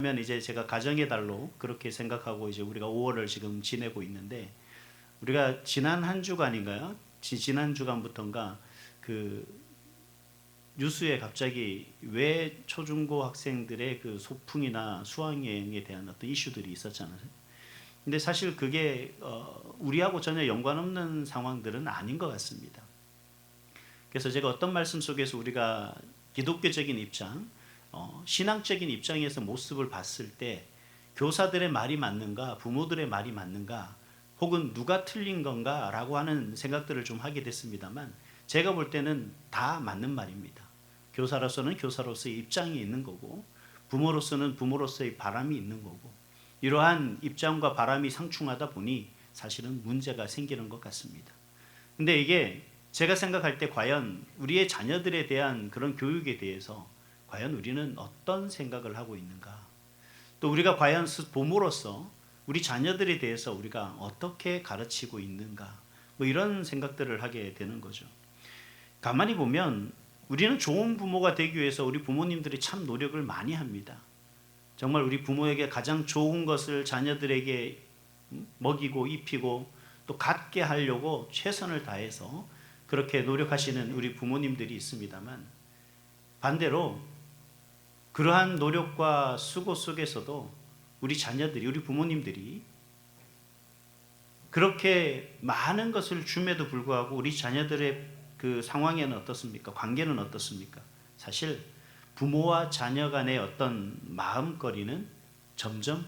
면 이제 제가 가정의 달로 그렇게 생각하고 이제 우리가 5월을 지금 지내고 있는데, 우리가 지난 한 주간인가요? 지난 주간부터인가 그 뉴스에 갑자기 왜 초중고 학생들의 그 소풍이나 수학여행에 대한 어떤 이슈들이 있었잖아요. 근데 사실 그게 우리하고 전혀 연관없는 상황들은 아닌 것 같습니다. 그래서 제가 어떤 말씀 속에서 우리가 기독교적인 입장, 신앙적인 입장에서 모습을 봤을 때 교사들의 말이 맞는가, 부모들의 말이 맞는가, 혹은 누가 틀린 건가 라고 하는 생각들을 좀 하게 됐습니다만, 제가 볼 때는 다 맞는 말입니다. 교사로서는 교사로서의 입장이 있는 거고, 부모로서는 부모로서의 바람이 있는 거고, 이러한 입장과 바람이 상충하다 보니 사실은 문제가 생기는 것 같습니다. 근데 이게 제가 생각할 때 과연 우리의 자녀들에 대한 그런 교육에 대해서 과연 우리는 어떤 생각을 하고 있는가? 또 우리가 과연 부모로서 우리 자녀들에 대해서 우리가 어떻게 가르치고 있는가? 뭐 이런 생각들을 하게 되는 거죠. 가만히 보면 우리는 좋은 부모가 되기 위해서 우리 부모님들이 참 노력을 많이 합니다. 정말 우리 부모에게 가장 좋은 것을 자녀들에게 먹이고 입히고 또 갖게 하려고 최선을 다해서 그렇게 노력하시는 우리 부모님들이 있습니다만, 반대로 그러한 노력과 수고 속에서도 우리 자녀들이, 우리 부모님들이 그렇게 많은 것을 줌에도 불구하고 우리 자녀들의 그 상황에는 어떻습니까? 관계는 어떻습니까? 사실 부모와 자녀 간의 어떤 마음거리는 점점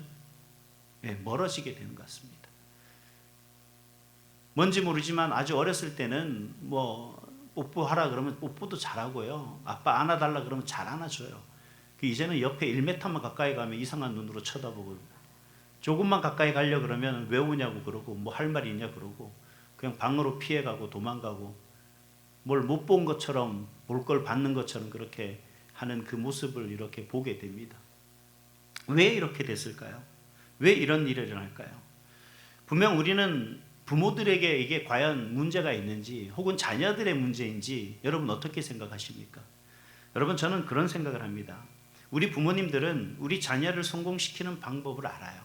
멀어지게 되는 것 같습니다. 뭔지 모르지만 아주 어렸을 때는 뭐 뽀뽀하라 그러면 뽀뽀도 잘하고요. 아빠 안아달라 그러면 잘 안아줘요. 이제는 옆에 1m만 가까이 가면 이상한 눈으로 쳐다보고, 조금만 가까이 가려 그러면 왜 오냐고 그러고, 뭐 할 말이 있냐 그러고, 그냥 방으로 피해가고 도망가고, 뭘 못 본 것처럼, 볼 걸 받는 것처럼 그렇게 하는 그 모습을 이렇게 보게 됩니다. 왜 이렇게 됐을까요? 왜 이런 일이 일어날까요? 분명 우리는 부모들에게 이게 과연 문제가 있는지, 혹은 자녀들의 문제인지 여러분 어떻게 생각하십니까? 여러분, 저는 그런 생각을 합니다. 우리 부모님들은 우리 자녀를 성공시키는 방법을 알아요.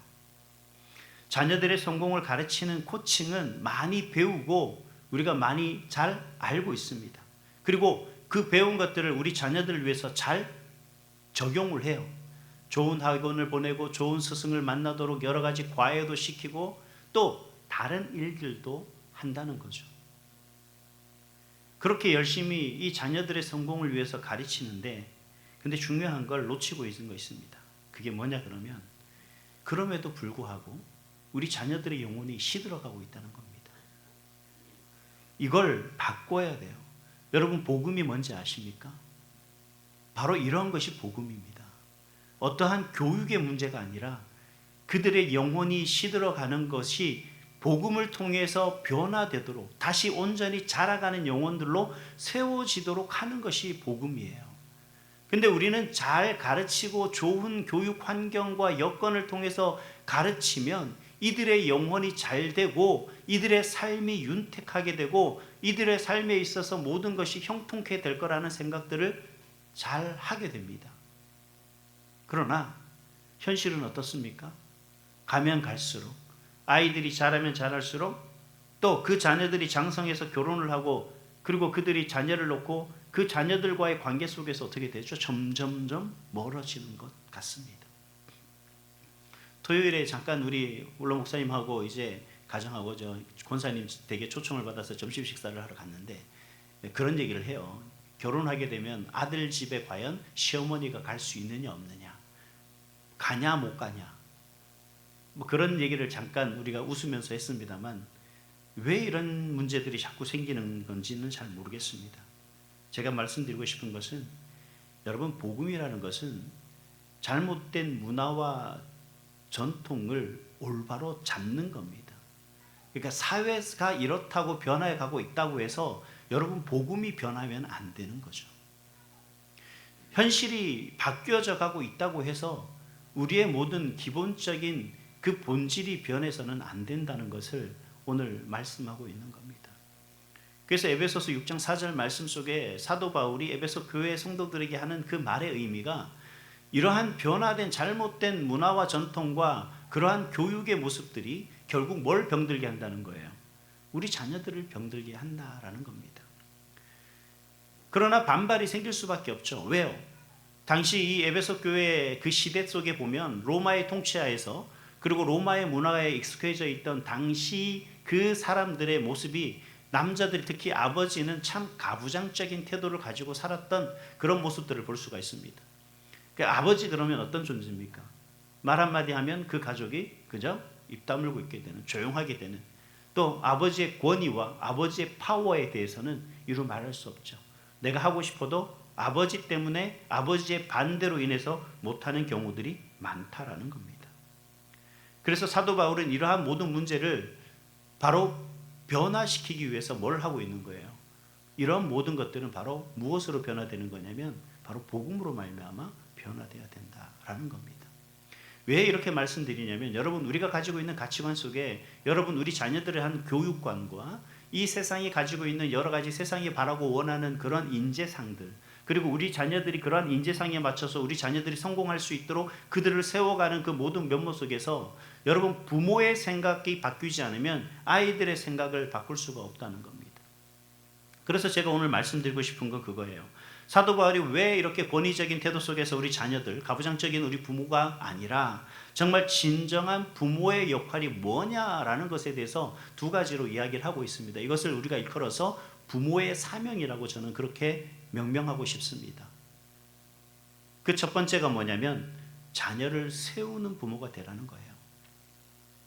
자녀들의 성공을 가르치는 코칭은 많이 배우고 우리가 많이 잘 알고 있습니다. 그리고 그 배운 것들을 우리 자녀들을 위해서 잘 적용을 해요. 좋은 학원을 보내고 좋은 스승을 만나도록 여러 가지 과외도 시키고 또 다른 일들도 한다는 거죠. 그렇게 열심히 이 자녀들의 성공을 위해서 가르치는데, 근데 중요한 걸 놓치고 있는 거 있습니다. 그게 뭐냐 그러면, 그럼에도 불구하고 우리 자녀들의 영혼이 시들어가고 있다는 겁니다. 이걸 바꿔야 돼요. 여러분, 복음이 뭔지 아십니까? 바로 이런 것이 복음입니다. 어떠한 교육의 문제가 아니라 그들의 영혼이 시들어가는 것이 복음을 통해서 변화되도록, 다시 온전히 자라가는 영혼들로 세워지도록 하는 것이 복음이에요. 근데 우리는 잘 가르치고 좋은 교육 환경과 여건을 통해서 가르치면 이들의 영혼이 잘 되고 이들의 삶이 윤택하게 되고 이들의 삶에 있어서 모든 것이 형통케 될 거라는 생각들을 잘 하게 됩니다. 그러나 현실은 어떻습니까? 가면 갈수록, 아이들이 자라면 자랄수록, 또 그 자녀들이 장성해서 결혼을 하고 그리고 그들이 자녀를 놓고 그 자녀들과의 관계 속에서 어떻게 되죠? 점점점 멀어지는 것 같습니다. 토요일에 잠깐 우리 울러 목사님하고 이제 가정하고 저 권사님 댁에 초청을 받아서 점심 식사를 하러 갔는데 그런 얘기를 해요. 결혼하게 되면 아들 집에 과연 시어머니가 갈 수 있느냐 없느냐, 가냐 못 가냐, 뭐 그런 얘기를 잠깐 우리가 웃으면서 했습니다만, 왜 이런 문제들이 자꾸 생기는 건지는 잘 모르겠습니다. 제가 말씀드리고 싶은 것은, 여러분, 복음이라는 것은 잘못된 문화와 전통을 올바로 잡는 겁니다. 그러니까 사회가 이렇다고 변화해 가고 있다고 해서 여러분 복음이 변하면 안 되는 거죠. 현실이 바뀌어져 가고 있다고 해서 우리의 모든 기본적인 그 본질이 변해서는 안 된다는 것을 오늘 말씀하고 있는 겁니다. 그래서 에베소서 6장 4절 말씀 속에 사도 바울이 에베소 교회 성도들에게 하는 그 말의 의미가, 이러한 변화된 잘못된 문화와 전통과 그러한 교육의 모습들이 결국 뭘 병들게 한다는 거예요? 우리 자녀들을 병들게 한다라는 겁니다. 그러나 반발이 생길 수밖에 없죠. 왜요? 당시 이 에베소 교회 그 시대 속에 보면 로마의 통치하에서 그리고 로마의 문화에 익숙해져 있던 당시 그 사람들의 모습이 남자들이 특히 아버지는 참 가부장적인 태도를 가지고 살았던 그런 모습들을 볼 수가 있습니다. 그러니까 아버지 그러면 어떤 존재입니까? 말 한마디 하면 그 가족이 그저 입 다물고 있게 되는, 조용하게 되는, 또 아버지의 권위와 아버지의 파워에 대해서는 이루 말할 수 없죠. 내가 하고 싶어도 아버지 때문에 아버지의 반대로 인해서 못하는 경우들이 많다라는 겁니다. 그래서 사도 바울은 이러한 모든 문제를 바로 변화시키기 위해서 뭘 하고 있는 거예요? 이런 모든 것들은 바로 무엇으로 변화되는 거냐면 바로 복음으로 말미암아 변화돼야 된다라는 겁니다. 왜 이렇게 말씀드리냐면 여러분 우리가 가지고 있는 가치관 속에 여러분 우리 자녀들의 한 교육관과 이 세상이 가지고 있는 여러 가지 세상이 바라고 원하는 그런 인재상들 그리고 우리 자녀들이 그러한 인재상에 맞춰서 우리 자녀들이 성공할 수 있도록 그들을 세워가는 그 모든 면모 속에서 여러분 부모의 생각이 바뀌지 않으면 아이들의 생각을 바꿀 수가 없다는 겁니다. 그래서 제가 오늘 말씀드리고 싶은 건 그거예요. 사도 바울이 왜 이렇게 권위적인 태도 속에서 우리 자녀들, 가부장적인 우리 부모가 아니라 정말 진정한 부모의 역할이 뭐냐라는 것에 대해서 두 가지로 이야기를 하고 있습니다. 이것을 우리가 일컬어서 부모의 사명이라고 저는 그렇게 명명하고 싶습니다. 그 첫 번째가 뭐냐면 자녀를 세우는 부모가 되라는 거예요.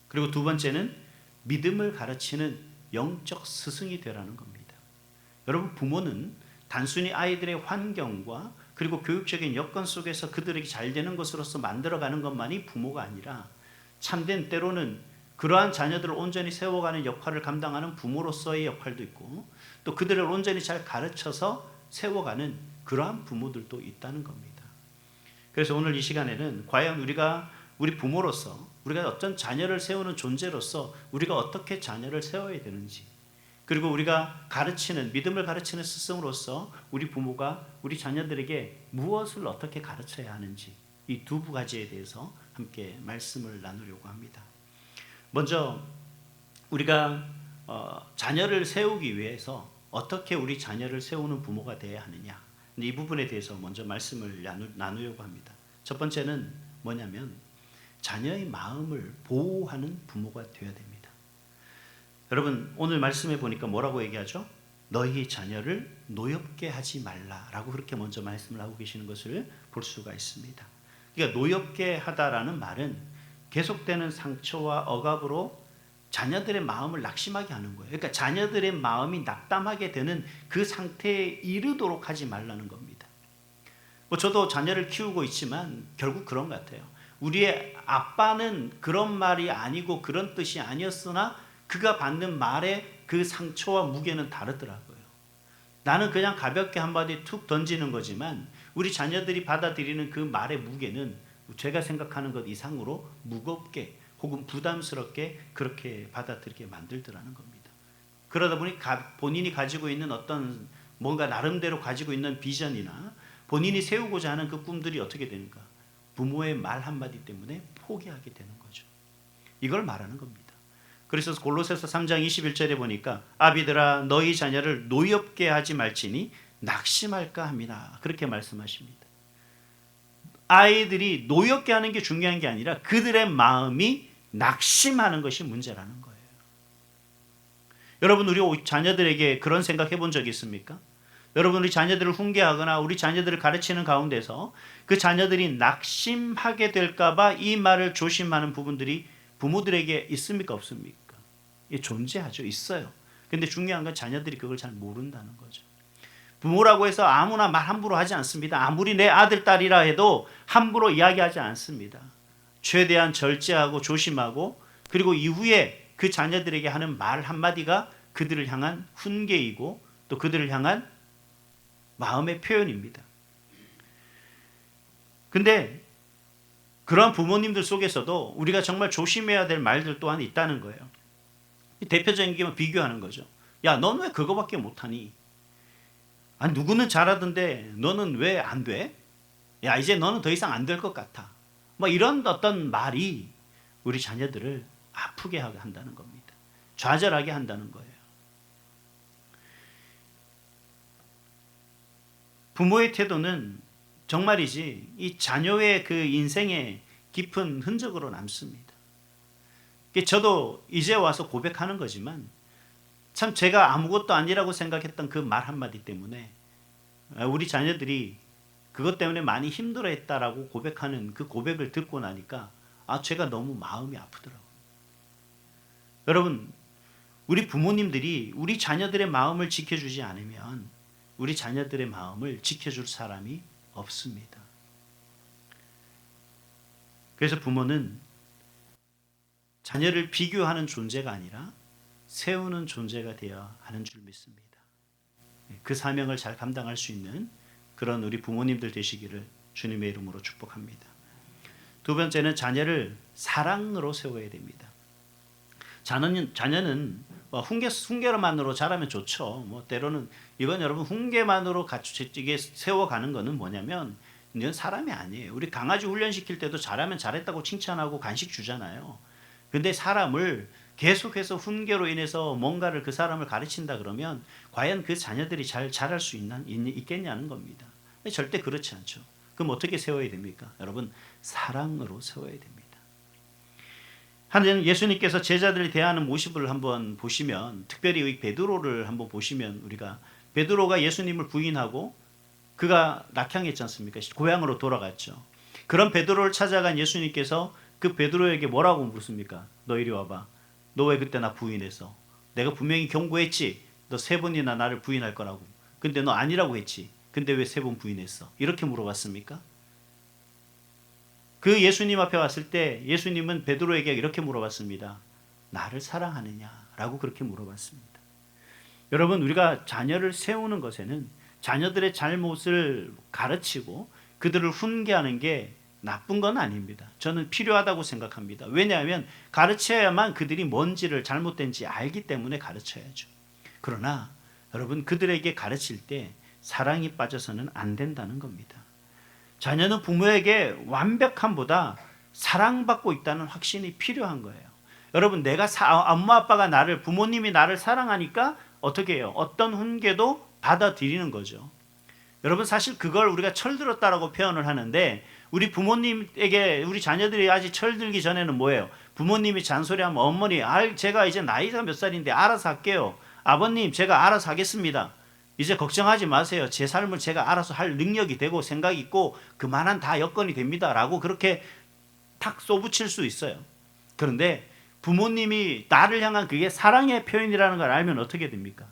그리고 두 번째는 믿음을 가르치는 영적 스승이 되라는 겁니다. 여러분 부모는 단순히 아이들의 환경과 그리고 교육적인 여건 속에서 그들에게 잘 되는 것으로서 만들어가는 것만이 부모가 아니라 참된 때로는 그러한 자녀들을 온전히 세워가는 역할을 감당하는 부모로서의 역할도 있고 또 그들을 온전히 잘 가르쳐서 세워가는 그러한 부모들도 있다는 겁니다. 그래서 오늘 이 시간에는 과연 우리 부모로서 우리가 어떤 자녀를 세우는 존재로서 우리가 어떻게 자녀를 세워야 되는지 그리고 우리가 가르치는 믿음을 가르치는 스승으로서 우리 부모가 우리 자녀들에게 무엇을 어떻게 가르쳐야 하는지 이 두 가지에 대해서 함께 말씀을 나누려고 합니다. 먼저 우리가 자녀를 세우기 위해서 어떻게 우리 자녀를 세우는 부모가 되어야 하느냐 이 부분에 대해서 먼저 말씀을 나누려고 합니다. 첫 번째는 뭐냐면 자녀의 마음을 보호하는 부모가 되어야 됩니다. 여러분 오늘 말씀해 보니까 뭐라고 얘기하죠? 너희 자녀를 노엽게 하지 말라라고 그렇게 먼저 말씀을 하고 계시는 것을 볼 수가 있습니다. 그러니까 노엽게 하다라는 말은 계속되는 상처와 억압으로 자녀들의 마음을 낙심하게 하는 거예요. 그러니까 자녀들의 마음이 낙담하게 되는 그 상태에 이르도록 하지 말라는 겁니다. 저도 자녀를 키우고 있지만 결국 그런 것 같아요. 우리의 아빠는 그런 말이 아니고 그런 뜻이 아니었으나 그가 받는 말의 그 상처와 무게는 다르더라고요. 나는 그냥 가볍게 한마디 툭 던지는 거지만 우리 자녀들이 받아들이는 그 말의 무게는 제가 생각하는 것 이상으로 무겁게 혹은 부담스럽게 그렇게 받아들이게 만들더라는 겁니다. 그러다 보니 본인이 가지고 있는 어떤 뭔가 나름대로 가지고 있는 비전이나 본인이 세우고자 하는 그 꿈들이 어떻게 되는가? 부모의 말 한마디 때문에 포기하게 되는 거죠. 이걸 말하는 겁니다. 그래서 골로새서 3장 21절에 보니까 아비들아 너희 자녀를 노엽게 하지 말지니 낙심할까 함이라 그렇게 말씀하십니다. 아이들이 노엽게 하는 게 중요한 게 아니라 그들의 마음이 낙심하는 것이 문제라는 거예요. 여러분 우리 자녀들에게 그런 생각 해본 적 있습니까? 여러분 우리 자녀들을 훈계하거나 우리 자녀들을 가르치는 가운데서 그 자녀들이 낙심하게 될까 봐 이 말을 조심하는 부분들이 부모들에게 있습니까 없습니까? 예, 존재하죠. 있어요. 근데 중요한 건 자녀들이 그걸 잘 모른다는 거죠. 부모라고 해서 아무나 말 함부로 하지 않습니다. 아무리 내 아들 딸이라 해도 함부로 이야기하지 않습니다. 최대한 절제하고 조심하고 그리고 이후에 그 자녀들에게 하는 말 한마디가 그들을 향한 훈계이고 또 그들을 향한 마음의 표현입니다. 근데 그러한 부모님들 속에서도 우리가 정말 조심해야 될 말들 또한 있다는 거예요. 대표적인 게 비교하는 거죠. 야, 넌 왜 그거밖에 못하니? 아니, 누구는 잘하던데 너는 왜 안 돼? 야, 이제 너는 더 이상 안 될 것 같아. 뭐 이런 어떤 말이 우리 자녀들을 아프게 한다는 겁니다. 좌절하게 한다는 거예요. 부모의 태도는 정말이지 이 자녀의 그 인생에 깊은 흔적으로 남습니다. 저도 이제 와서 고백하는 거지만 참 제가 아무것도 아니라고 생각했던 그 말 한마디 때문에 우리 자녀들이 그것 때문에 많이 힘들어했다라고 고백하는 그 고백을 듣고 나니까 제가 너무 마음이 아프더라고요. 여러분, 우리 부모님들이 우리 자녀들의 마음을 지켜주지 않으면 우리 자녀들의 마음을 지켜줄 사람이 없습니다. 그래서 부모는 자녀를 비교하는 존재가 아니라 세우는 존재가 되어야 하는 줄 믿습니다. 그 사명을 잘 감당할 수 있는 그런 우리 부모님들 되시기를 주님의 이름으로 축복합니다. 두 번째는 자녀를 사랑으로 세워야 됩니다. 자녀는 훈계로만으로 자라면 좋죠. 뭐 때로는 이건 여러분 훈계만으로 이게 세워가는 거는 뭐냐면 이건 사람이 아니에요. 우리 강아지 훈련시킬 때도 잘하면 잘했다고 칭찬하고 간식 주잖아요. 근데 사람을 계속해서 훈계로 인해서 뭔가를 그 사람을 가르친다 그러면 과연 그 자녀들이 잘 자랄 수 있겠냐는 겁니다. 절대 그렇지 않죠. 그럼 어떻게 세워야 됩니까? 여러분, 사랑으로 세워야 됩니다. 하나님 예수님께서 제자들을 대하는 모습을 한번 보시면, 특별히 베드로를 한번 보시면, 우리가 베드로가 예수님을 부인하고 그가 낙향했지 않습니까? 고향으로 돌아갔죠. 그런 베드로를 찾아간 예수님께서 그 베드로에게 뭐라고 묻습니까? 너 이리 와봐. 너 왜 그때 나 부인했어? 내가 분명히 경고했지. 너 3번이나 나를 부인할 거라고. 근데 너 아니라고 했지. 근데 왜 3번 부인했어? 이렇게 물어봤습니까? 그 예수님 앞에 왔을 때 예수님은 베드로에게 이렇게 물어봤습니다. 나를 사랑하느냐? 라고 그렇게 물어봤습니다. 여러분, 우리가 자녀를 세우는 것에는 자녀들의 잘못을 가르치고 그들을 훈계하는 게 나쁜 건 아닙니다. 저는 필요하다고 생각합니다. 왜냐하면 가르쳐야만 그들이 뭔지를 잘못된지 알기 때문에 가르쳐야죠. 그러나 여러분, 그들에게 가르칠 때 사랑이 빠져서는 안 된다는 겁니다. 자녀는 부모에게 완벽함보다 사랑받고 있다는 확신이 필요한 거예요. 여러분, 엄마 아빠가 부모님이 나를 사랑하니까 어떻게 해요? 어떤 훈계도 받아들이는 거죠. 여러분, 사실 그걸 우리가 철들었다라고 표현을 하는데, 우리 부모님에게 우리 자녀들이 아직 철들기 전에는 뭐예요? 부모님이 잔소리하면 어머니, 제가 이제 나이가 몇 살인데 알아서 할게요. 아버님, 제가 알아서 하겠습니다. 이제 걱정하지 마세요. 제 삶을 제가 알아서 할 능력이 되고 생각이 있고 그만한 다 여건이 됩니다. 라고 그렇게 탁 쏘붙일 수 있어요. 그런데 부모님이 나를 향한 그게 사랑의 표현이라는 걸 알면 어떻게 됩니까?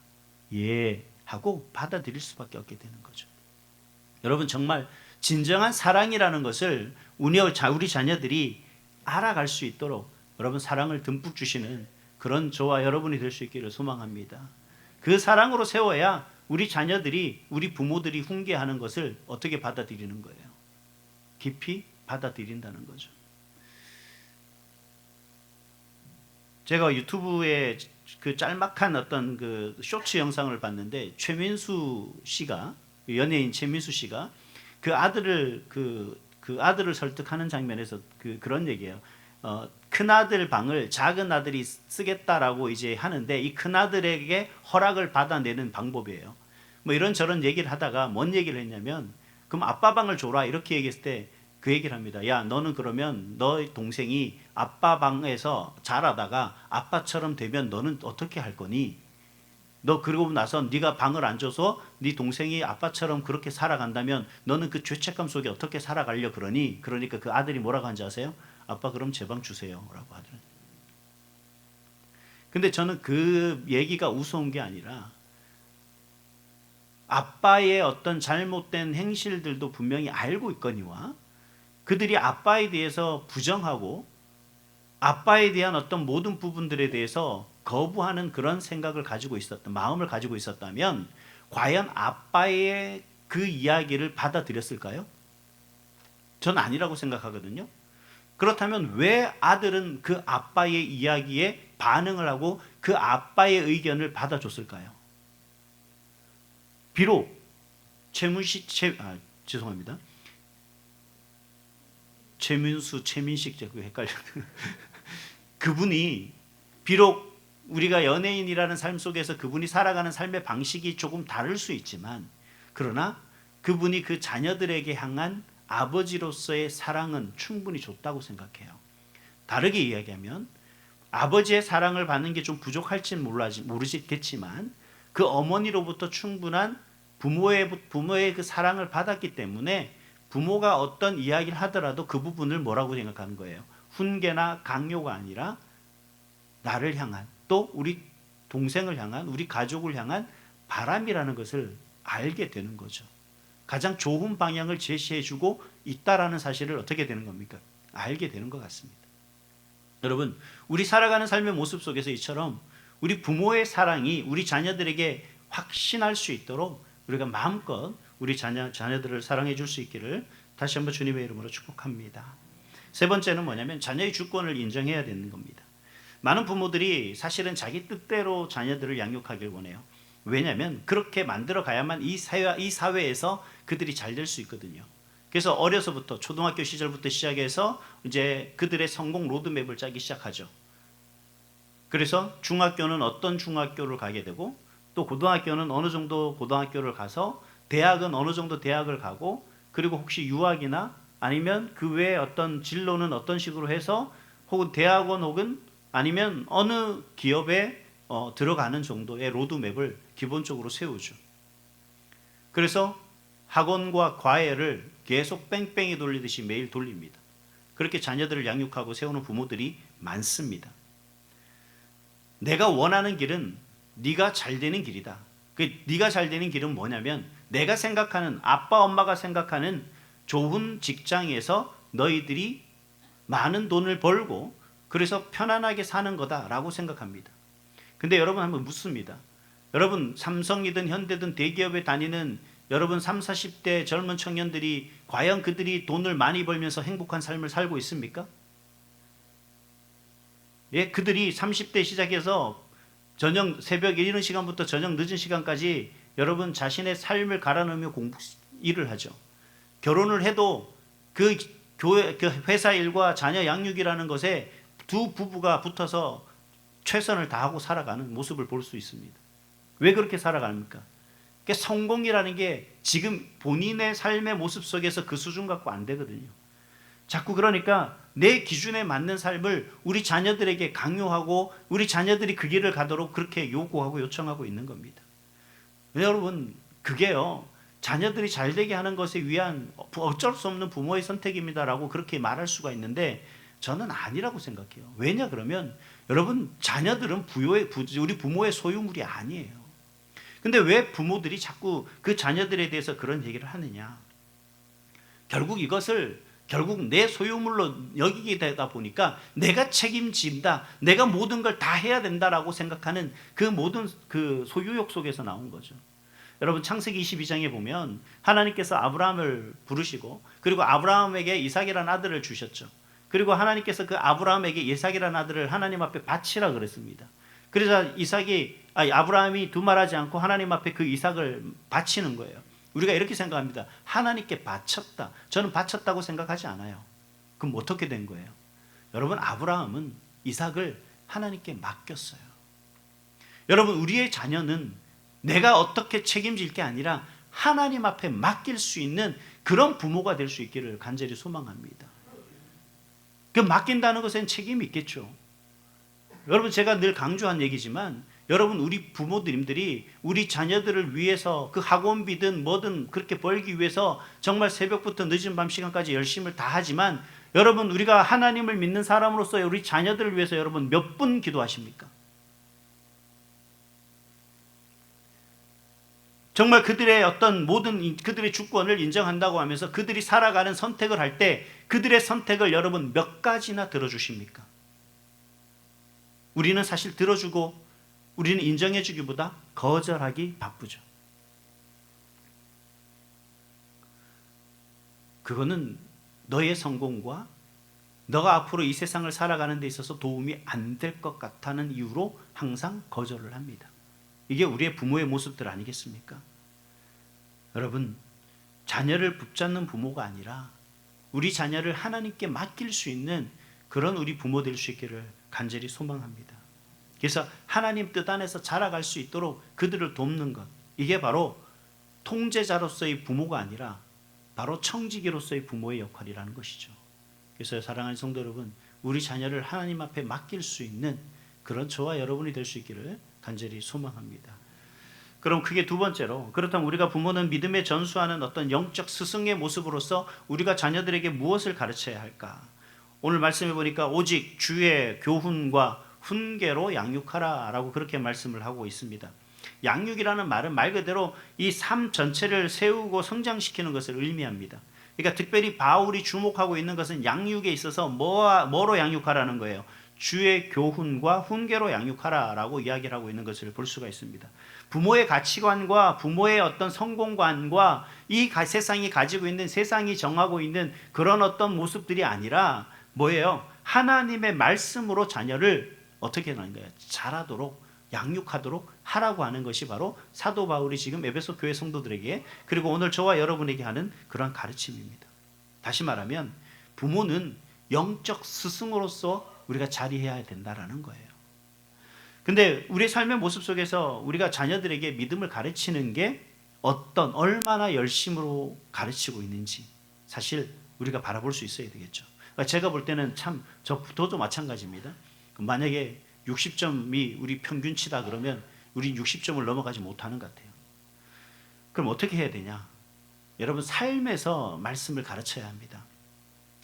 예 하고 받아들일 수밖에 없게 되는 거죠. 여러분, 정말 진정한 사랑이라는 것을 우리 자녀들이 알아갈 수 있도록 여러분 사랑을 듬뿍 주시는 그런 저와 여러분이 될 수 있기를 소망합니다. 그 사랑으로 세워야 우리 자녀들이, 우리 부모들이 훈계하는 것을 어떻게 받아들이는 거예요? 깊이 받아들인다는 거죠. 제가 유튜브에 그 짤막한 어떤 그 쇼츠 영상을 봤는데, 최민수 씨가, 연예인 최민수 씨가 그 아들을 그 아들을 설득하는 장면에서 그런 얘기예요. 큰 아들 방을 작은 아들이 쓰겠다라고 이제 하는데 이 큰 아들에게 허락을 받아내는 방법이에요. 뭐 이런저런 얘기를 하다가 뭔 얘기를 했냐면, 그럼 아빠 방을 줘라 이렇게 얘기했을 때 그 얘기를 합니다. 야, 너는 그러면 너의 동생이 아빠 방에서 자라다가 아빠처럼 되면 너는 어떻게 할 거니? 너 그러고 나서 네가 방을 안 줘서 네 동생이 아빠처럼 그렇게 살아간다면 너는 그 죄책감 속에 어떻게 살아가려 그러니? 그러니까 그 아들이 뭐라고 하는지 아세요? 아빠, 그럼 제 방 주세요 라고 하더라고요. 근데 저는 그 얘기가 우스운 게 아니라 아빠의 어떤 잘못된 행실들도 분명히 알고 있거니와 그들이 아빠에 대해서 부정하고 아빠에 대한 어떤 모든 부분들에 대해서 거부하는 그런 생각을 가지고 마음을 가지고 있었다면 과연 아빠의 그 이야기를 받아들였을까요? 전 아니라고 생각하거든요. 그렇다면 왜 아들은 그 아빠의 이야기에 반응을 하고 그 아빠의 의견을 받아줬을까요? 비록 죄송합니다. 최민수, 최민식 제가 헷갈려. 그분이 비록 우리가 연예인이라는 삶 속에서 그분이 살아가는 삶의 방식이 조금 다를 수 있지만, 그러나 그분이 그 자녀들에게 향한 아버지로서의 사랑은 충분히 줬다고 생각해요. 다르게 이야기하면 아버지의 사랑을 받는 게 좀 부족할지는 모르겠지만 그 어머니로부터 충분한 부모의 그 사랑을 받았기 때문에 부모가 어떤 이야기를 하더라도 그 부분을 뭐라고 생각하는 거예요? 훈계나 강요가 아니라 나를 향한, 또 우리 동생을 향한, 우리 가족을 향한 바람이라는 것을 알게 되는 거죠. 가장 좋은 방향을 제시해주고 있다라는 사실을 어떻게 되는 겁니까? 알게 되는 것 같습니다. 여러분, 우리 살아가는 삶의 모습 속에서 이처럼 우리 부모의 사랑이 우리 자녀들에게 확신할 수 있도록 우리가 마음껏 우리 자녀들을 사랑해 줄 수 있기를 다시 한번 주님의 이름으로 축복합니다. 세 번째는 뭐냐면 자녀의 주권을 인정해야 되는 겁니다. 많은 부모들이 사실은 자기 뜻대로 자녀들을 양육하길 원해요. 왜냐하면 그렇게 만들어 가야만 이 사회에서 그들이 잘 될 수 있거든요. 그래서 어려서부터 초등학교 시절부터 시작해서 이제 그들의 성공 로드맵을 짜기 시작하죠. 그래서 중학교는 어떤 중학교를 가게 되고, 또 고등학교는 어느 정도 고등학교를 가서, 대학은 어느 정도 대학을 가고, 그리고 혹시 유학이나 아니면 그 외에 어떤 진로는 어떤 식으로 해서 혹은 대학원 혹은 아니면 어느 기업에 들어가는 정도의 로드맵을 기본적으로 세우죠. 그래서 학원과 과외를 계속 뺑뺑이 돌리듯이 매일 돌립니다. 그렇게 자녀들을 양육하고 세우는 부모들이 많습니다. 내가 원하는 길은 네가 잘 되는 길이다. 그 네가 잘 되는 길은 뭐냐면 내가 생각하는, 아빠 엄마가 생각하는 좋은 직장에서 너희들이 많은 돈을 벌고 그래서 편안하게 사는 거다라고 생각합니다. 근데 여러분 한번 묻습니다. 여러분 삼성이든 현대든 대기업에 다니는 여러분 30, 40대 젊은 청년들이 과연 그들이 돈을 많이 벌면서 행복한 삶을 살고 있습니까? 예, 그들이 30대 시작해서 저녁 새벽 이른 시간부터 저녁 늦은 시간까지 여러분 자신의 삶을 갈아넣으며 일을 하죠. 결혼을 해도 그 회사 일과 자녀 양육이라는 것에 두 부부가 붙어서 최선을 다하고 살아가는 모습을 볼 수 있습니다. 왜 그렇게 살아갑니까? 성공이라는 게 지금 본인의 삶의 모습 속에서 그 수준 갖고 안 되거든요. 자꾸 그러니까 내 기준에 맞는 삶을 우리 자녀들에게 강요하고 우리 자녀들이 그 길을 가도록 그렇게 요구하고 요청하고 있는 겁니다. 여러분 그게요, 자녀들이 잘 되게 하는 것에 위한 어쩔 수 없는 부모의 선택입니다라고 그렇게 말할 수가 있는데 저는 아니라고 생각해요. 왜냐 그러면 여러분 자녀들은 우리 부모의 소유물이 아니에요. 근데 왜 부모들이 자꾸 그 자녀들에 대해서 그런 얘기를 하느냐? 결국 내 소유물로 여기게 되다 보니까 내가 책임진다, 내가 모든 걸 다 해야 된다라고 생각하는 그 모든 그 소유욕 속에서 나온 거죠. 여러분 창세기 22장에 보면 하나님께서 아브라함을 부르시고 그리고 아브라함에게 이삭이라는 아들을 주셨죠. 그리고 하나님께서 그 아브라함에게 이삭이라는 아들을 하나님 앞에 바치라 그랬습니다. 그래서 아브라함이 두말하지 않고 하나님 앞에 그 이삭을 바치는 거예요. 우리가 이렇게 생각합니다. 하나님께 바쳤다. 저는 바쳤다고 생각하지 않아요. 그럼 어떻게 된 거예요? 여러분 아브라함은 이삭을 하나님께 맡겼어요. 여러분 우리의 자녀는 내가 어떻게 책임질 게 아니라 하나님 앞에 맡길 수 있는 그런 부모가 될 수 있기를 간절히 소망합니다. 그 맡긴다는 것엔 책임이 있겠죠. 여러분 제가 늘 강조한 얘기지만 여러분 우리 부모님들이 우리 자녀들을 위해서 그 학원비든 뭐든 그렇게 벌기 위해서 정말 새벽부터 늦은 밤 시간까지 열심을 다하지만 여러분 우리가 하나님을 믿는 사람으로서 우리 자녀들을 위해서 여러분 몇 분 기도하십니까? 정말 그들의 어떤 모든 그들의 주권을 인정한다고 하면서 그들이 살아가는 선택을 할 때 그들의 선택을 여러분 몇 가지나 들어주십니까? 우리는 사실 들어주고 우리는 인정해주기보다 거절하기 바쁘죠. 그거는 너의 성공과 너가 앞으로 이 세상을 살아가는 데 있어서 도움이 안 될 것 같다는 이유로 항상 거절을 합니다. 이게 우리의 부모의 모습들 아니겠습니까? 여러분 자녀를 붙잡는 부모가 아니라 우리 자녀를 하나님께 맡길 수 있는 그런 우리 부모 될 수 있기를 간절히 소망합니다. 그래서 하나님 뜻 안에서 자라갈 수 있도록 그들을 돕는 것, 이게 바로 통제자로서의 부모가 아니라 바로 청지기로서의 부모의 역할이라는 것이죠. 그래서 사랑하는 성도 여러분, 우리 자녀를 하나님 앞에 맡길 수 있는 그런 저와 여러분이 될 수 있기를 간절히 소망합니다. 그럼 그게 두 번째로, 그렇다면 우리가 부모는 믿음에 전수하는 어떤 영적 스승의 모습으로서 우리가 자녀들에게 무엇을 가르쳐야 할까? 오늘 말씀해 보니까 오직 주의 교훈과 훈계로 양육하라 라고 그렇게 말씀을 하고 있습니다. 양육이라는 말은 말 그대로 이 삶 전체를 세우고 성장시키는 것을 의미합니다. 그러니까 특별히 바울이 주목하고 있는 것은 양육에 있어서 뭐로 양육하라는 거예요. 주의 교훈과 훈계로 양육하라 라고 이야기를 하고 있는 것을 볼 수가 있습니다. 부모의 가치관과 부모의 어떤 성공관과 이 세상이 가지고 있는, 세상이 정하고 있는 그런 어떤 모습들이 아니라 뭐예요? 하나님의 말씀으로 자녀를 어떻게 하는 거예요? 자라도록, 양육하도록 하라고 하는 것이 바로 사도 바울이 지금 에베소 교회 성도들에게, 그리고 오늘 저와 여러분에게 하는 그런 가르침입니다. 다시 말하면 부모는 영적 스승으로서 우리가 자리해야 된다라는 거예요. 근데 우리의 삶의 모습 속에서 우리가 자녀들에게 믿음을 가르치는 게 얼마나 열심으로 가르치고 있는지 사실 우리가 바라볼 수 있어야 되겠죠. 제가 볼 때는 참 저도 마찬가지입니다. 만약에 60점이 우리 평균치다 그러면 우리 60점을 넘어가지 못하는 것 같아요. 그럼 어떻게 해야 되냐? 여러분, 삶에서 말씀을 가르쳐야 합니다.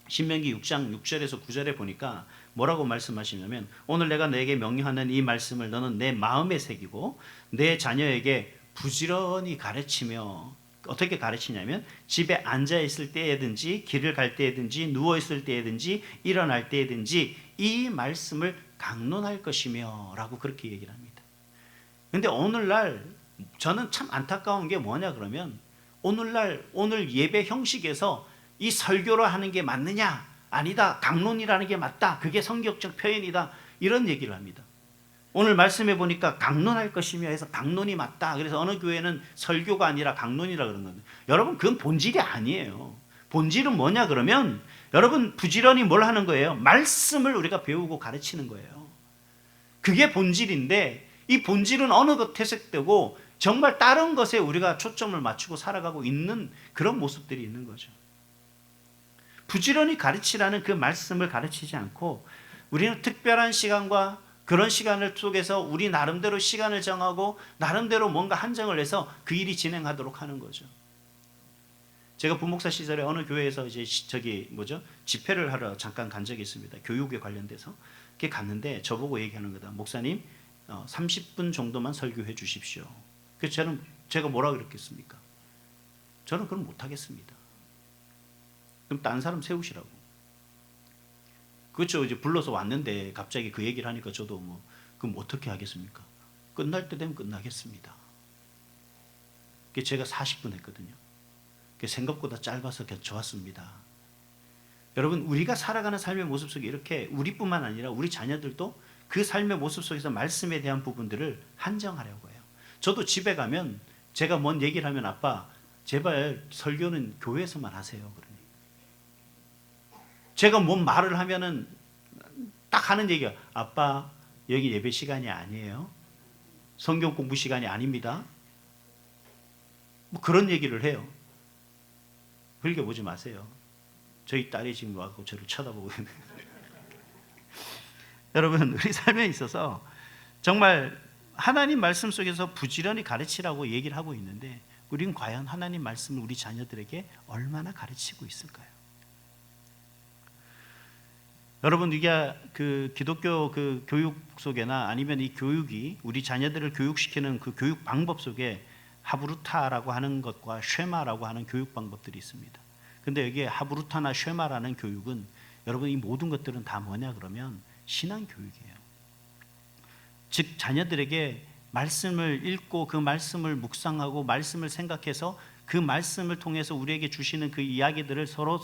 신명기 6장 6절에서 9절에 보니까 뭐라고 말씀하시냐면, 오늘 내가 너에게 명령하는 이 말씀을 너는 내 마음에 새기고 내 자녀에게 부지런히 가르치며, 어떻게 가르치냐면 집에 앉아 있을 때에든지 길을 갈 때에든지 누워 있을 때에든지 일어날 때에든지 이 말씀을 강론할 것이며 라고 그렇게 얘기를 합니다. 근데 오늘날 저는 참 안타까운 게 뭐냐 그러면, 오늘 예배 형식에서 이 설교를 하는 게 맞느냐? 아니다. 강론이라는 게 맞다. 그게 성경적 표현이다. 이런 얘기를 합니다. 오늘 말씀해 보니까 강론할 것이며 해서 강론이 맞다. 그래서 어느 교회는 설교가 아니라 강론이라 그런 건데, 여러분 그건 본질이 아니에요. 본질은 뭐냐 그러면, 여러분 부지런히 뭘 하는 거예요? 말씀을 우리가 배우고 가르치는 거예요. 그게 본질인데, 이 본질은 어느 것 퇴색되고 정말 다른 것에 우리가 초점을 맞추고 살아가고 있는 그런 모습들이 있는 거죠. 부지런히 가르치라는 그 말씀을 가르치지 않고, 우리는 특별한 시간과 그런 시간을 속에서 우리 나름대로 시간을 정하고 나름대로 뭔가 한정을 해서 그 일이 진행하도록 하는 거죠. 제가 부목사 시절에 어느 교회에서 이제 집회를 하러 잠깐 간 적이 있습니다. 교육에 관련돼서. 그게 갔는데 저보고 얘기하는 거다. 목사님, 30분 정도만 설교해 주십시오. 그래서 제가 뭐라 그랬겠습니까? 저는 그럼 못 하겠습니다. 그럼 다른 사람 세우시라고. 그렇죠. 이제 불러서 왔는데 갑자기 그 얘기를 하니까 저도 그럼 어떻게 하겠습니까? 끝날 때 되면 끝나겠습니다. 제가 40분 했거든요. 생각보다 짧아서 좋았습니다. 여러분, 우리가 살아가는 삶의 모습 속에 이렇게 우리뿐만 아니라 우리 자녀들도 그 삶의 모습 속에서 말씀에 대한 부분들을 한정하려고 해요. 저도 집에 가면 제가 뭔 얘기를 하면, 아빠 제발 설교는 교회에서만 하세요. 그러니 제가 뭔 말을 하면은 딱 하는 얘기가, 아빠 여기 예배 시간이 아니에요. 성경 공부 시간이 아닙니다. 그런 얘기를 해요. 흘겨보지 마세요. 저희 딸이 지금 와서 저를 쳐다보고 있는. 여러분, 우리 삶에 있어서 정말 하나님 말씀 속에서 부지런히 가르치라고 얘기를 하고 있는데, 우리는 과연 하나님 말씀을 우리 자녀들에게 얼마나 가르치고 있을까요? 여러분, 우리가 그 기독교 그 교육 속에나 아니면 이 교육이 우리 자녀들을 교육시키는 그 교육 방법 속에 하브루타라고 하는 것과 쉐마라고 하는 교육 방법들이 있습니다. 근데 여기에 하브루타나 쉐마라는 교육은, 여러분 이 모든 것들은 다 뭐냐 그러면 신앙 교육이에요. 즉 자녀들에게 말씀을 읽고 그 말씀을 묵상하고 말씀을 생각해서 그 말씀을 통해서 우리에게 주시는 그 이야기들을 서로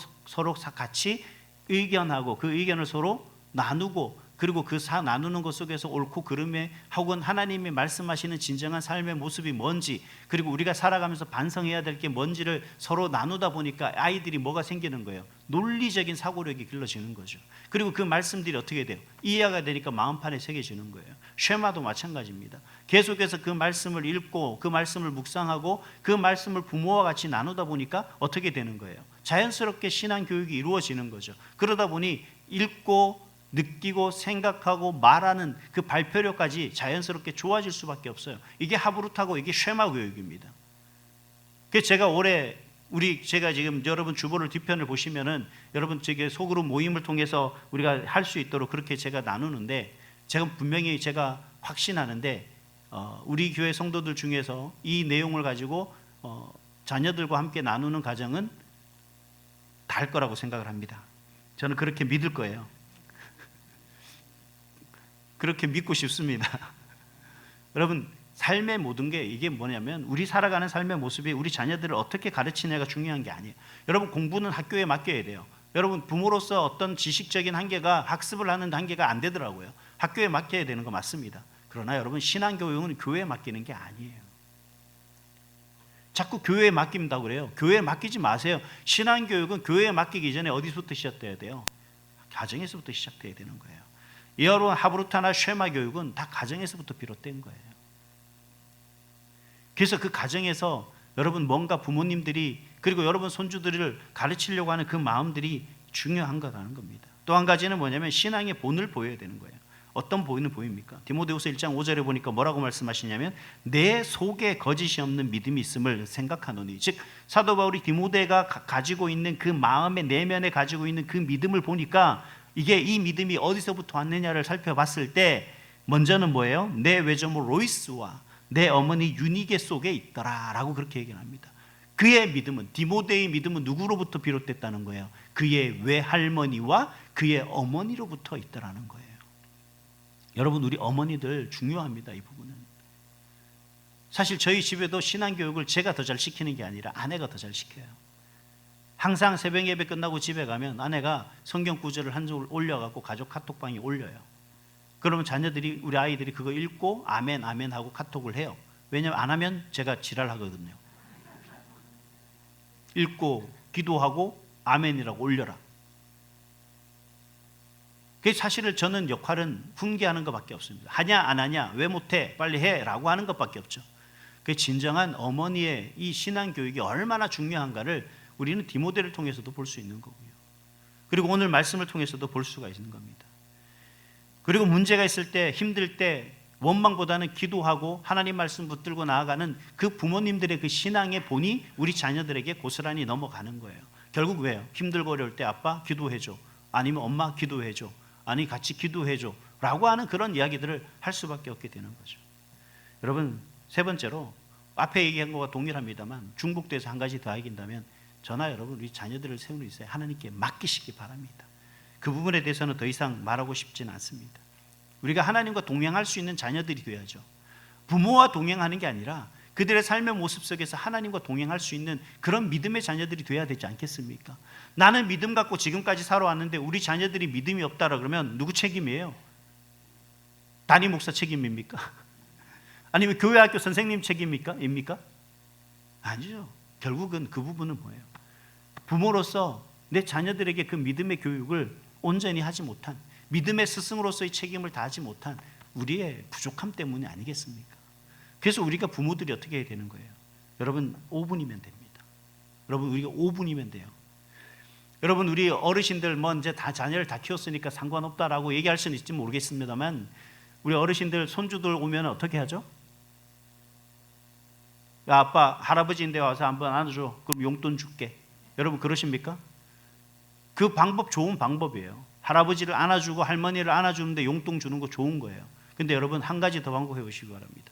같이 의견하고 그 의견을 서로 나누고 그리고 그 나누는 것 속에서 옳고 그름에 혹은 하나님이 말씀하시는 진정한 삶의 모습이 뭔지, 그리고 우리가 살아가면서 반성해야 될 게 뭔지를 서로 나누다 보니까 아이들이 뭐가 생기는 거예요? 논리적인 사고력이 길러지는 거죠. 그리고 그 말씀들이 어떻게 돼요? 이해가 되니까 마음판에 새겨지는 거예요. 쉐마도 마찬가지입니다. 계속해서 그 말씀을 읽고 그 말씀을 묵상하고 그 말씀을 부모와 같이 나누다 보니까 어떻게 되는 거예요? 자연스럽게 신앙 교육이 이루어지는 거죠. 그러다 보니 읽고 느끼고 생각하고 말하는 그 발표력까지 자연스럽게 좋아질 수밖에 없어요. 이게 하브루타고 이게 쉐마 교육입니다. 그래서 제가 올해 제가 지금 여러분 주보를 뒤편을 보시면은 여러분 저기 소그룹 모임을 통해서 우리가 할 수 있도록 그렇게 제가 나누는데, 제가 분명히 제가 확신하는데 우리 교회 성도들 중에서 이 내용을 가지고 자녀들과 함께 나누는 가정은 달 거라고 생각을 합니다. 저는 그렇게 믿을 거예요. 그렇게 믿고 싶습니다. 여러분, 삶의 모든 게 이게 뭐냐면 우리 살아가는 삶의 모습이 우리 자녀들을 어떻게 가르치냐가 중요한 게 아니에요. 여러분, 공부는 학교에 맡겨야 돼요. 여러분, 부모로서 어떤 지식적인 한계가 학습을 하는 한계가 안 되더라고요. 학교에 맡겨야 되는 거 맞습니다. 그러나 여러분, 신앙교육은 교회에 맡기는 게 아니에요. 자꾸 교회에 맡긴다고 그래요. 교회에 맡기지 마세요. 신앙교육은 교회에 맡기기 전에 어디서부터 시작돼야 돼요? 가정에서부터 시작돼야 되는 거예요. 여러분, 하브루타나 쉐마 교육은 다 가정에서부터 비롯된 거예요. 그래서 그 가정에서 여러분 뭔가 부모님들이 그리고 여러분 손주들을 가르치려고 하는 그 마음들이 중요한 거라는 겁니다. 또 한 가지는 뭐냐면 신앙의 본을 보여야 되는 거예요. 어떤 본을 보입니까? 디모데후서 1장 5절에 보니까 뭐라고 말씀하시냐면 내 속에 거짓이 없는 믿음이 있음을 생각하노니, 즉 사도 바울이 디모데가 가지고 있는 그 마음의 내면에 가지고 있는 그 믿음을 보니까 이게 이 믿음이 어디서부터 왔느냐를 살펴봤을 때 먼저는 뭐예요? 내 외조모 로이스와 내 어머니 유니게 속에 있더라 라고 그렇게 얘기를 합니다. 그의 믿음은, 디모데의 믿음은 누구로부터 비롯됐다는 거예요? 그의 외할머니와 그의 어머니로부터 있더라는 거예요. 여러분, 우리 어머니들 중요합니다. 이 부분은. 사실 저희 집에도 신앙교육을 제가 더 잘 시키는 게 아니라 아내가 더 잘 시켜요. 항상 새벽 예배 끝나고 집에 가면 아내가 성경 구절을 한 줄 올려갖고 가족 카톡방에 올려요. 그러면 자녀들이, 우리 아이들이 그거 읽고 아멘 아멘 하고 카톡을 해요. 왜냐하면 안 하면 제가 지랄하거든요. 읽고 기도하고 아멘이라고 올려라. 그 사실은 저는 역할은 훈계하는 것밖에 없습니다. 하냐 안 하냐, 왜 못해, 빨리 해라고 하는 것밖에 없죠. 그 진정한 어머니의 이 신앙 교육이 얼마나 중요한가를 우리는 디모데를 통해서도 볼 수 있는 거고요. 그리고 오늘 말씀을 통해서도 볼 수가 있는 겁니다. 그리고 문제가 있을 때, 힘들 때 원망보다는 기도하고 하나님 말씀 붙들고 나아가는 그 부모님들의 그 신앙의 본이 우리 자녀들에게 고스란히 넘어가는 거예요. 결국 왜요? 힘들고 어려울 때 아빠 기도해줘, 아니면 엄마 기도해줘, 아니 같이 기도해줘 라고 하는 그런 이야기들을 할 수밖에 없게 되는 거죠. 여러분, 세 번째로 앞에 얘기한 것과 동일합니다만 중복돼서 한 가지 더 얘기한다면, 저나 여러분 우리 자녀들을 세우는 있어요. 하나님께 맡기시기 바랍니다. 그 부분에 대해서는 더 이상 말하고 싶지는 않습니다. 우리가 하나님과 동행할 수 있는 자녀들이 되어야죠. 부모와 동행하는 게 아니라 그들의 삶의 모습 속에서 하나님과 동행할 수 있는 그런 믿음의 자녀들이 되어야 되지 않겠습니까? 나는 믿음 갖고 지금까지 살아왔는데 우리 자녀들이 믿음이 없다라 그러면 누구 책임이에요? 담임 목사 책임입니까? 아니면 교회 학교 선생님 책임입니까? 아니죠. 결국은 그 부분은 뭐예요? 부모로서 내 자녀들에게 그 믿음의 교육을 온전히 하지 못한, 믿음의 스승으로서의 책임을 다하지 못한 우리의 부족함 때문이 아니겠습니까? 그래서 우리가 부모들이 어떻게 해야 되는 거예요? 여러분, 5분이면 됩니다. 여러분, 우리가 5분이면 돼요. 여러분, 우리 어르신들 뭐 이제 다 자녀를 다 키웠으니까 상관없다라고 얘기할 수는 있을지 모르겠습니다만, 우리 어르신들 손주들 오면 어떻게 하죠? 야, 아빠 할아버지인데 와서 한번 안아줘, 그럼 용돈 줄게. 여러분 그러십니까? 그 방법 좋은 방법이에요. 할아버지를 안아주고 할머니를 안아주는데 용돈 주는 거 좋은 거예요. 근데 여러분, 한 가지 더 방법해 보시기 바랍니다.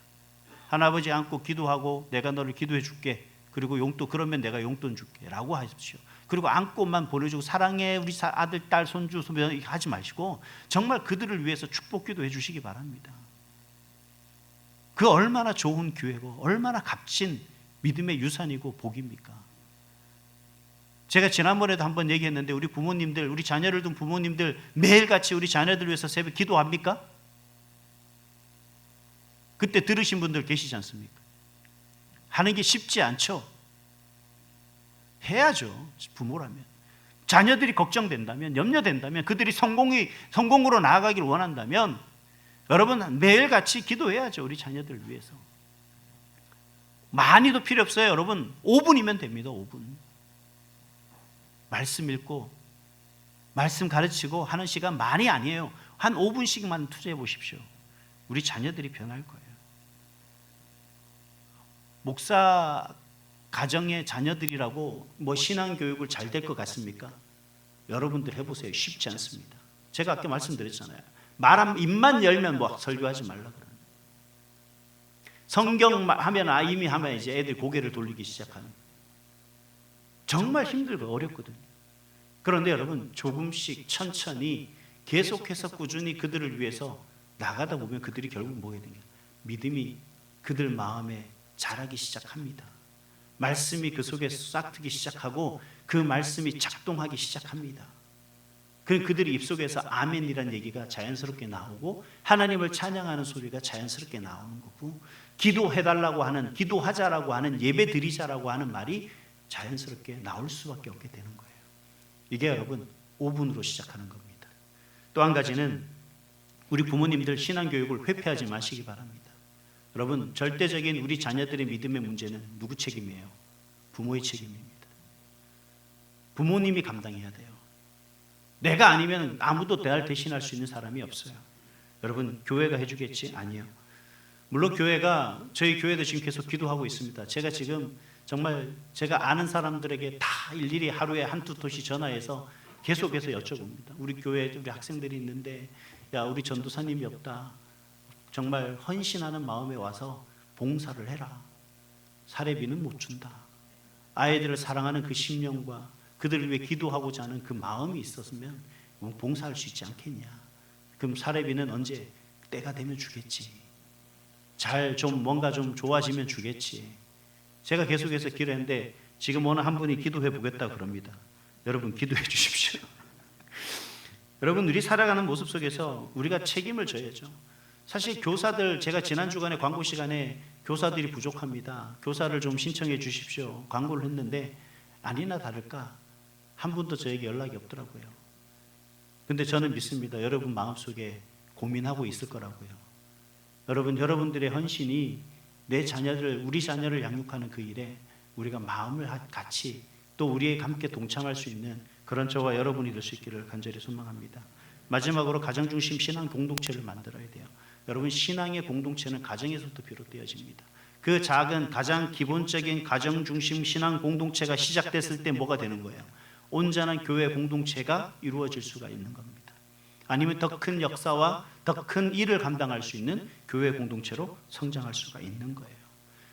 할아버지 안고 기도하고 내가 너를 기도해 줄게, 그리고 용돈, 그러면 내가 용돈 줄게 라고 하십시오. 그리고 안고만 보내주고 사랑해 우리 아들, 딸, 손주 하지 마시고 정말 그들을 위해서 축복 기도해 주시기 바랍니다. 그 얼마나 좋은 기회고 얼마나 값진 믿음의 유산이고 복입니까? 제가 지난번에도 한번 얘기했는데 우리 부모님들, 우리 자녀를 둔 부모님들 매일같이 우리 자녀들 위해서 새벽 기도합니까? 그때 들으신 분들 계시지 않습니까? 하는 게 쉽지 않죠. 해야죠. 부모라면. 자녀들이 걱정된다면, 염려된다면, 그들이 성공으로 나아가기를 원한다면 여러분 매일같이 기도해야죠. 우리 자녀들을 위해서. 많이도 필요 없어요. 여러분 5분이면 됩니다. 5분. 말씀 읽고 말씀 가르치고 하는 시간 많이 아니에요. 한 5분씩만 투자해 보십시오. 우리 자녀들이 변할 거예요. 목사 가정의 자녀들이라고 뭐 신앙교육을 잘 될 것 같습니까? 여러분들 해보세요. 쉽지 않습니다. 제가 아까 말씀드렸잖아요. 입만 열면 뭐 설교하지 말라 그러는. 성경 하면 이미 하면 이제 애들이 고개를 돌리기 시작하는. 정말 힘들고 어렵거든요. 그런데 여러분 조금씩 천천히 계속해서 꾸준히 그들을 위해서 나가다 보면 그들이 결국 뭐게 되냐? 믿음이 그들 마음에 자라기 시작합니다. 말씀이 그 속에 싹트기 시작하고 그 말씀이 작동하기 시작합니다. 그들이 입속에서 아멘이라는 얘기가 자연스럽게 나오고 하나님을 찬양하는 소리가 자연스럽게 나오는 거고 기도해달라고 하는, 기도하자라고 하는, 예배드리자라고 하는 말이 자연스럽게 나올 수밖에 없게 되는 거예요. 이게 여러분 5분으로 시작하는 겁니다. 또 한 가지는 우리 부모님들 신앙교육을 회피하지 마시기 바랍니다. 여러분 절대적인 우리 자녀들의 믿음의 문제는 누구 책임이에요? 부모의 책임입니다. 부모님이 감당해야 돼요. 내가 아니면 아무도 대신할 수 있는 사람이 없어요. 여러분 교회가 해주겠지? 아니요. 물론 교회가, 저희 교회도 지금 계속 기도하고 있습니다. 제가 지금 정말 제가 아는 사람들에게 다 일일이 하루에 한두 통씩 전화해서 계속해서 여쭤봅니다. 우리 교회에 우리 학생들이 있는데 야 우리 전도사님이 없다. 정말 헌신하는 마음에 와서 봉사를 해라. 사례비는 못 준다. 아이들을 사랑하는 그 심령과 그들을 위해 기도하고자 하는 그 마음이 있었으면 봉사할 수 있지 않겠냐. 그럼 사례비는 언제 때가 되면 주겠지. 잘 좀 뭔가 좀 좋아지면 주겠지. 제가 계속해서 기도했는데 지금 오늘 한 분이 기도해 보겠다 그럽니다. 여러분 기도해 주십시오. 여러분 우리 살아가는 모습 속에서 우리가 책임을 져야죠. 사실 교사들, 제가 지난 주간에 광고 시간에 교사들이 부족합니다. 교사를 좀 신청해 주십시오. 광고를 했는데 아니나 다를까 한 분도 저에게 연락이 없더라고요. 근데 저는 믿습니다. 여러분 마음속에 고민하고 있을 거라고요. 여러분들의 헌신이 내 자녀를, 우리 자녀를 양육하는 그 일에 우리가 마음을 같이 또 우리에 함께 동참할 수 있는 그런 저와 여러분이 될 수 있기를 간절히 소망합니다. 마지막으로 가정중심 신앙 공동체를 만들어야 돼요. 여러분 신앙의 공동체는 가정에서부터 비롯되어집니다. 그 작은 가장 기본적인 가정중심 신앙 공동체가 시작됐을 때 뭐가 되는 거예요? 온전한 교회 공동체가 이루어질 수가 있는 겁니다. 아니면 더 큰 역사와 더 큰 일을 감당할 수 있는 교회 공동체로 성장할 수가 있는 거예요.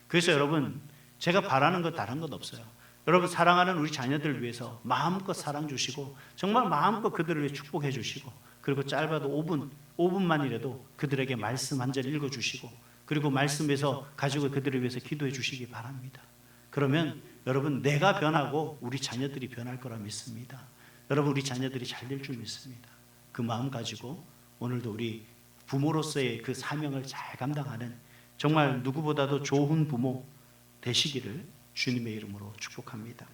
그래서 여러분 제가 바라는 것 다른 것 없어요. 여러분 사랑하는 우리 자녀들을 위해서 마음껏 사랑 주시고 정말 마음껏 그들을 위해 축복해 주시고 그리고 짧아도 5분만이라도 그들에게 말씀 한 절 읽어주시고 그리고 말씀에서 가지고 그들을 위해서 기도해 주시기 바랍니다. 그러면 여러분 내가 변하고 우리 자녀들이 변할 거라 믿습니다. 여러분 우리 자녀들이 잘 될 줄 믿습니다. 그 마음 가지고 오늘도 우리 부모로서의 그 사명을 잘 감당하는 정말 누구보다도 좋은 부모 되시기를 주님의 이름으로 축복합니다.